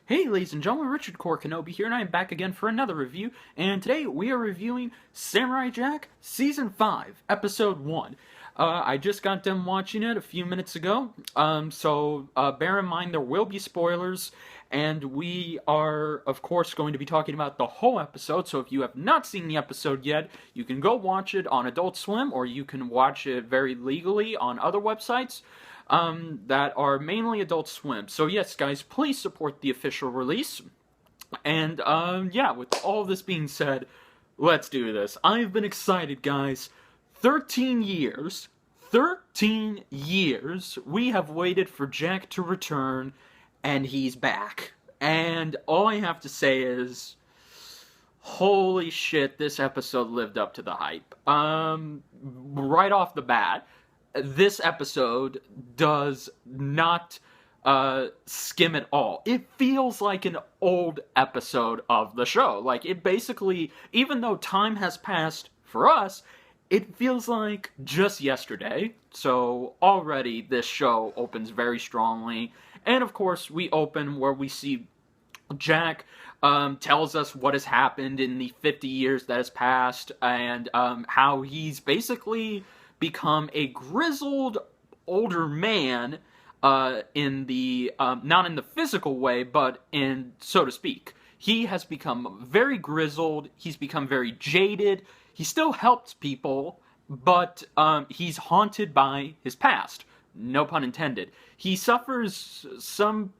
Hey ladies and gentlemen, Richard Core Kenobi here, and I am back again for another review, and today we are reviewing Samurai Jack Season 5, Episode 1. I just got done watching it a few minutes ago, so bear in mind there will be spoilers, and we are, of course, going to be talking about the whole episode, so if you have not seen the episode yet, you can go watch it on Adult Swim, or you can watch it very legally on other websites. That are mainly Adult Swim. So yes, guys, please support the official release. And, yeah, with all this being said, let's do this. I've been excited, guys. 13 years, we have waited for Jack to return, and he's back. And all I have to say is, holy shit, this episode lived up to the hype. Right off the bat, this episode does not skim at all. It feels like an old episode of the show. Like, it basically, even though time has passed for us, it feels like just yesterday. So already this show opens very strongly. And of course, we open where we see Jack tells us what has happened in the 50 years that has passed, and how he's basically become a grizzled older man, in the not in the physical way, but in, so to speak. He has become very grizzled. He's become very jaded. He still helps people, but he's haunted by his past. No pun intended. He suffers some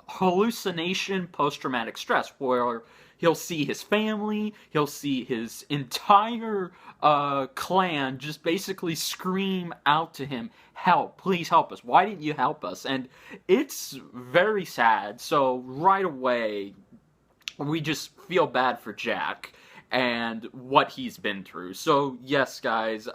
hallucination post-traumatic stress where he'll see his family, he'll see his entire clan just basically scream out to him, help, please help us, why didn't you help us? And it's very sad, so right away we just feel bad for Jack and what he's been through. So yes, guys,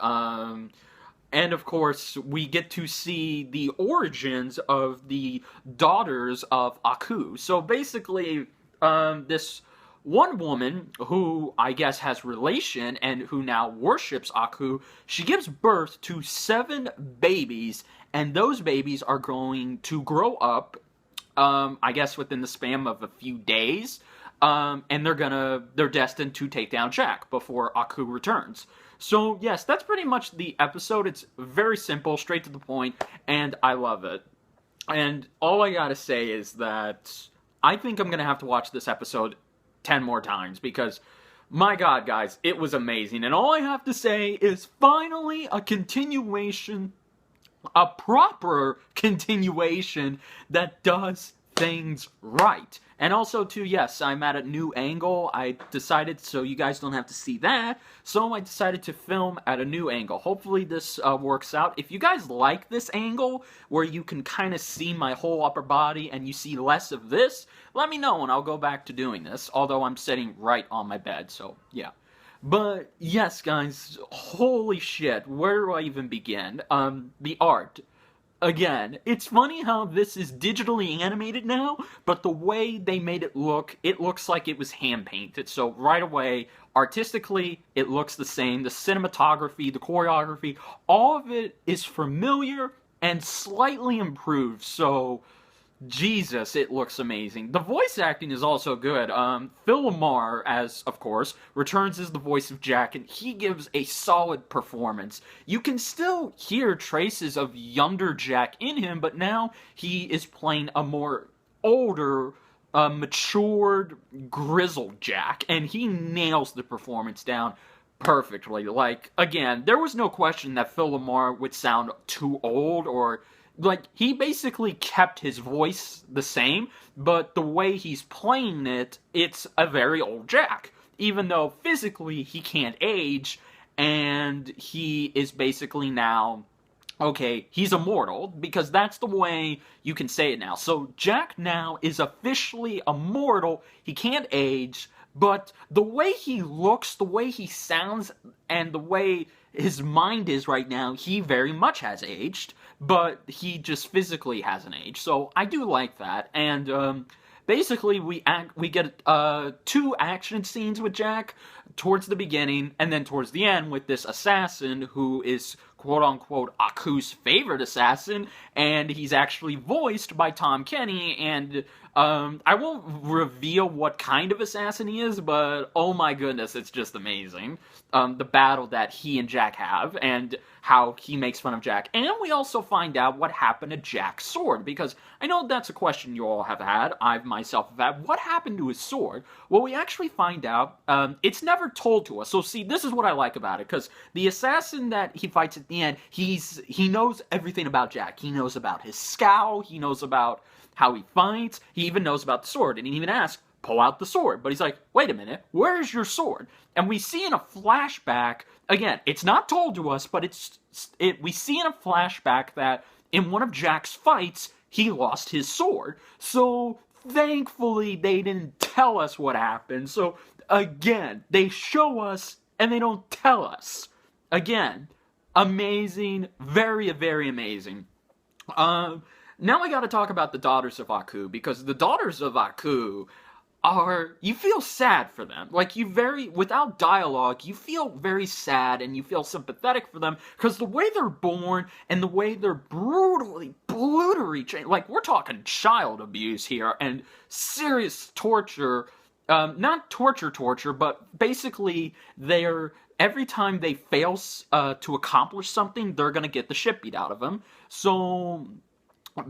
and of course, we get to see the origins of the daughters of Aku. So basically, this one woman who I guess has relation and who now worships Aku, she gives birth to 7 babies, and those babies are going to grow up, I guess within the span of a few days, and they're destined to take down Jack before Aku returns. So yes, that's pretty much the episode. It's very simple, straight to the point, and I love it. And all I gotta say is that I think I'm gonna have to watch this episode 10 more times, because, my god, guys, it was amazing. And all I have to say is, finally, a continuation, a proper continuation that does things right. And also, too, yes, I'm at a new angle. I decided, so you guys don't have to see that, so I decided to film at a new angle. Hopefully this works out. If you guys like this angle, where you can kind of see my whole upper body and you see less of this, let me know and I'll go back to doing this, although I'm sitting right on my bed, so yeah. But, yes, guys, holy shit, where do I even begin? The art. Again, it's funny how this is digitally animated now, but the way they made it looks like it was hand-painted. So right away, artistically, it looks the same. The cinematography, the choreography, all of it is familiar and slightly improved. So, Jesus, it looks amazing. The voice acting is also good. Phil Lamar, as, of course, returns as the voice of Jack, and he gives a solid performance. You can still hear traces of younger Jack in him, but now he is playing a more older, matured, grizzled Jack, and he nails the performance down perfectly. Like, again, there was no question that Phil Lamar would sound too old, or like, he basically kept his voice the same, but the way he's playing it, it's a very old Jack. Even though physically he can't age, and he is basically now, okay, he's immortal, because that's the way you can say it now. So Jack now is officially immortal, he can't age, but the way he looks, the way he sounds, and the way his mind is right now, he very much has aged, but he just physically hasn't aged. So I do like that, and basically we get 2 action scenes with Jack towards the beginning, and then towards the end with this assassin who is quote-unquote Aku's favorite assassin, and he's actually voiced by Tom Kenny, and I won't reveal what kind of assassin he is, but oh my goodness, it's just amazing. The battle that he and Jack have, and how he makes fun of Jack. And we also find out what happened to Jack's sword, because I know that's a question you all have had, I myself have had. What happened to his sword? Well, we actually find out, it's never told to us. So see, this is what I like about it, because the assassin that he fights at the end, he knows everything about Jack. He knows about his scowl, he knows about how he fights, he even knows about the sword, and he even asks, pull out the sword. But he's like, wait a minute, where's your sword? And we see in a flashback, again, it's not told to us, but we see in a flashback that in one of Jack's fights, he lost his sword. So thankfully, they didn't tell us what happened. So again, they show us and they don't tell us. Again, amazing, very, very amazing. Now I gotta talk about the Daughters of Aku, because the Daughters of Aku you feel sad for them. Like, without dialogue, you feel very sad and you feel sympathetic for them, because the way they're born and the way they're brutally changed, like, we're talking child abuse here and serious torture, not torture, but basically every time they fail to accomplish something, they're gonna get the shit beat out of them. So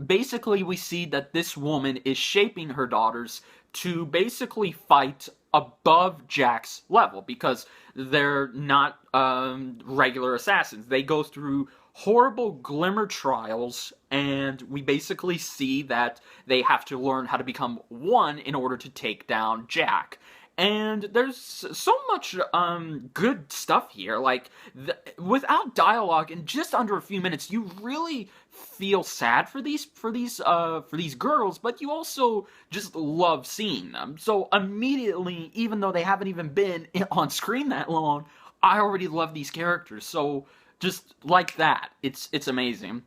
basically, we see that this woman is shaping her daughters to basically fight above Jack's level, because they're not regular assassins. They go through horrible glimmer trials, and we basically see that they have to learn how to become one in order to take down Jack. And there's so much good stuff here. Like, without dialogue, in just under a few minutes, you really feel sad for these girls, but you also just love seeing them. So immediately, even though they haven't even been on screen that long, I already love these characters. So just like that, it's amazing.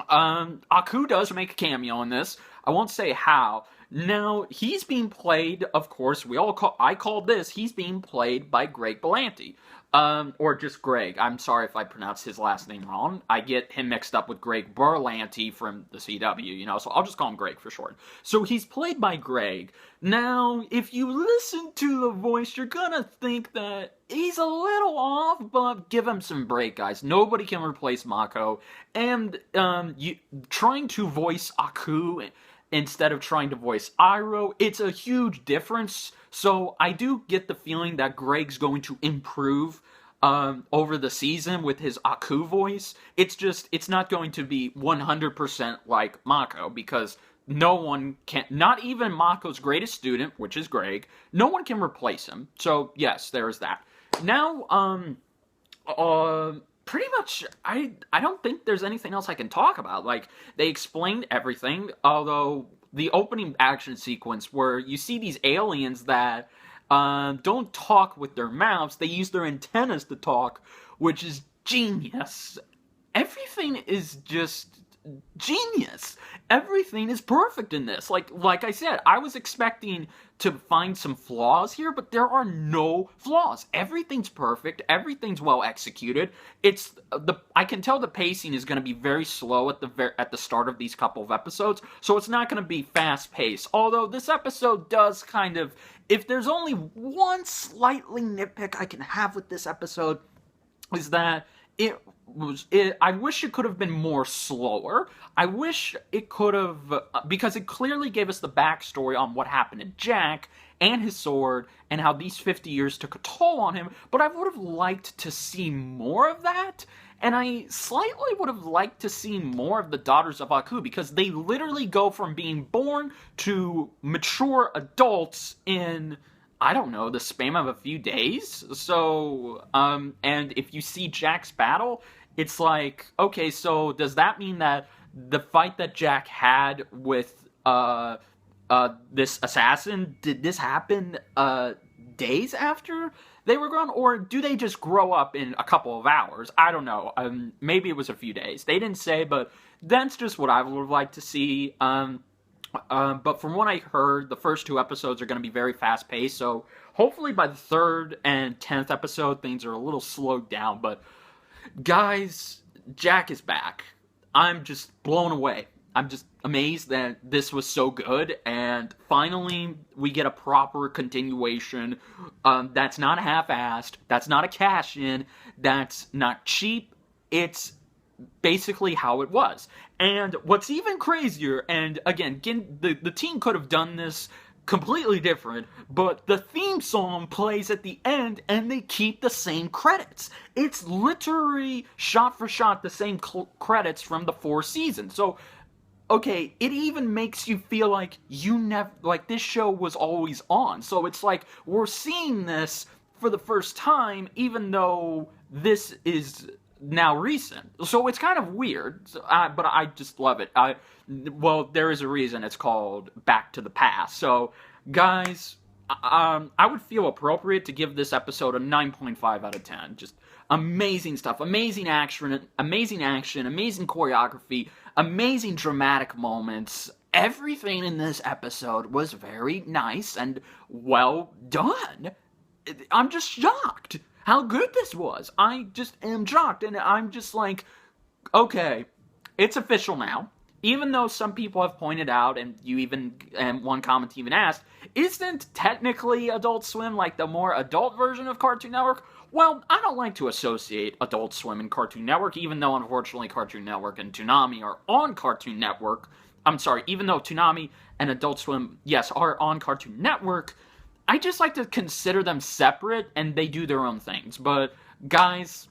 Aku does make a cameo in this. I won't say how. Now, he's being played, of course, I called this, he's being played by Greg Berlanti. Or just Greg. I'm sorry if I pronounced his last name wrong. I get him mixed up with Greg Berlanti from the CW, so I'll just call him Greg for short. So he's played by Greg. Now, if you listen to the voice, you're gonna think that he's a little off, but give him some break, guys. Nobody can replace Mako. And, trying to voice Aku instead of trying to voice Iroh, it's a huge difference. So I do get the feeling that Greg's going to improve over the season with his Aku voice. It's not going to be 100% like Mako, because no one can, not even Mako's greatest student, which is Greg, no one can replace him. So yes, there is that. Now, pretty much, I don't think there's anything else I can talk about. Like, they explained everything, although the opening action sequence where you see these aliens that don't talk with their mouths, they use their antennas to talk, which is genius. Everything is just genius. Everything is perfect in this. Like I said, I was expecting to find some flaws here, but there are no flaws. Everything's perfect. Everything's well executed. I can tell the pacing is going to be very slow at the start of these couple of episodes, so it's not going to be fast paced. Although this episode does kind of, if there's only one slightly nitpick I can have with this episode, is that I wish it could have been more slower. I wish it could have, because it clearly gave us the backstory on what happened to Jack and his sword, and how these 50 years took a toll on him, but I would have liked to see more of that, and I slightly would have liked to see more of the Daughters of Aku, because they literally go from being born to mature adults in, I don't know, the span of a few days. So, and if you see Jack's battle, it's like, okay, so does that mean that the fight that Jack had with this assassin, did this happen days after they were grown, or do they just grow up in a couple of hours? I don't know. Maybe it was a few days. They didn't say, but that's just what I would have liked to see. But from what I heard, the first two episodes are going to be very fast-paced, so hopefully by the 3rd and 10th episode, things are a little slowed down. But guys, Jack is back. I'm just blown away. I'm just amazed that this was so good, and finally we get a proper continuation. That's not half-assed. That's not a cash-in. That's not cheap. It's basically how it was. And what's even crazier, and again, the team could have done this completely different, but the theme song plays at the end and they keep the same credits. It's literally shot for shot the same credits from the 4 seasons. So okay, it even makes you feel like this show was always on. So it's like we're seeing this for the first time, even though this is now recent. So it's kind of weird, but I just love it. Well, there is a reason it's called Back to the Past. So, guys, I would feel appropriate to give this episode a 9.5 out of 10. Just amazing stuff, amazing action, amazing choreography, amazing dramatic moments. Everything in this episode was very nice and well done. I'm just shocked how good this was. I just am shocked, and I'm just like, okay, it's official now. Even though some people have pointed out, and one comment even asked, isn't technically Adult Swim like the more adult version of Cartoon Network? Well, I don't like to associate Adult Swim and Cartoon Network, even though unfortunately Cartoon Network and Toonami are on Cartoon Network. I'm sorry, even though Toonami and Adult Swim, yes, are on Cartoon Network, I just like to consider them separate, and they do their own things. But, guys,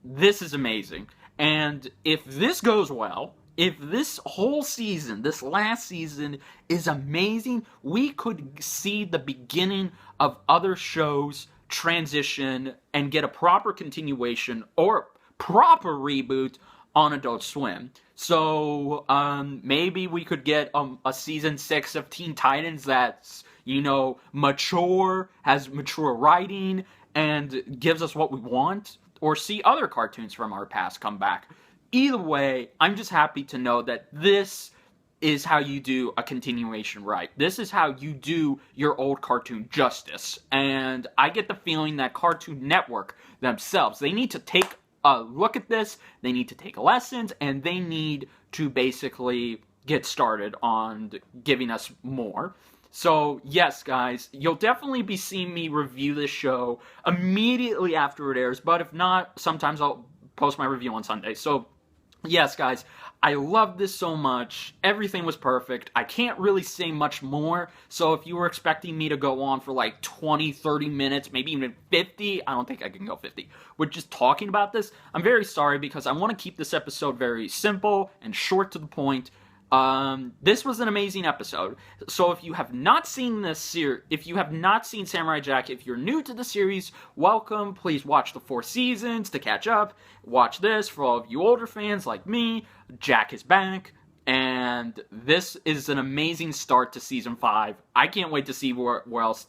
this is amazing. And if this goes well, if this whole season, this last season, is amazing, we could see the beginning of other shows transition and get a proper continuation or proper reboot on Adult Swim. So, maybe we could get a season 6 of Teen Titans that's, mature, has mature writing, and gives us what we want, or see other cartoons from our past come back. Either way, I'm just happy to know that this is how you do a continuation right. This is how you do your old cartoon justice. And I get the feeling that Cartoon Network themselves, they need to take a look at this, they need to take lessons, and they need to basically get started on giving us more. So, yes, guys, you'll definitely be seeing me review this show immediately after it airs, but if not, sometimes I'll post my review on Sunday. So, yes, guys, I love this so much. Everything was perfect. I can't really say much more, so if you were expecting me to go on for like 20, 30 minutes, maybe even 50, I don't think I can go 50, with just talking about this, I'm very sorry because I want to keep this episode very simple and short to the point. This was an amazing episode. So if you have not seen if you have not seen Samurai Jack, if you're new to the series, welcome. Please watch the 4 seasons to catch up. Watch this for all of you older fans like me. Jack is back, and this is an amazing start to season 5. I can't wait to see where else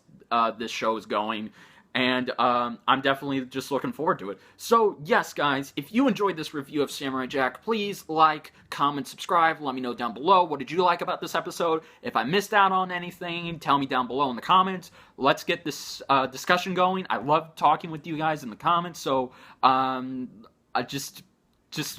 this show is going. And I'm definitely just looking forward to it. So, yes, guys, if you enjoyed this review of Samurai Jack, please like, comment, subscribe. Let me know down below. What did you like about this episode? If I missed out on anything, tell me down below in the comments. Let's get this discussion going. I love talking with you guys in the comments. So,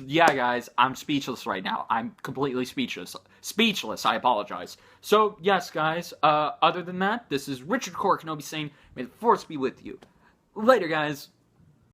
yeah, guys, I'm speechless right now. I'm completely speechless. I apologize. So, yes, guys, other than that, this is Richard Core Kenobi saying, may the Force be with you. Later, guys.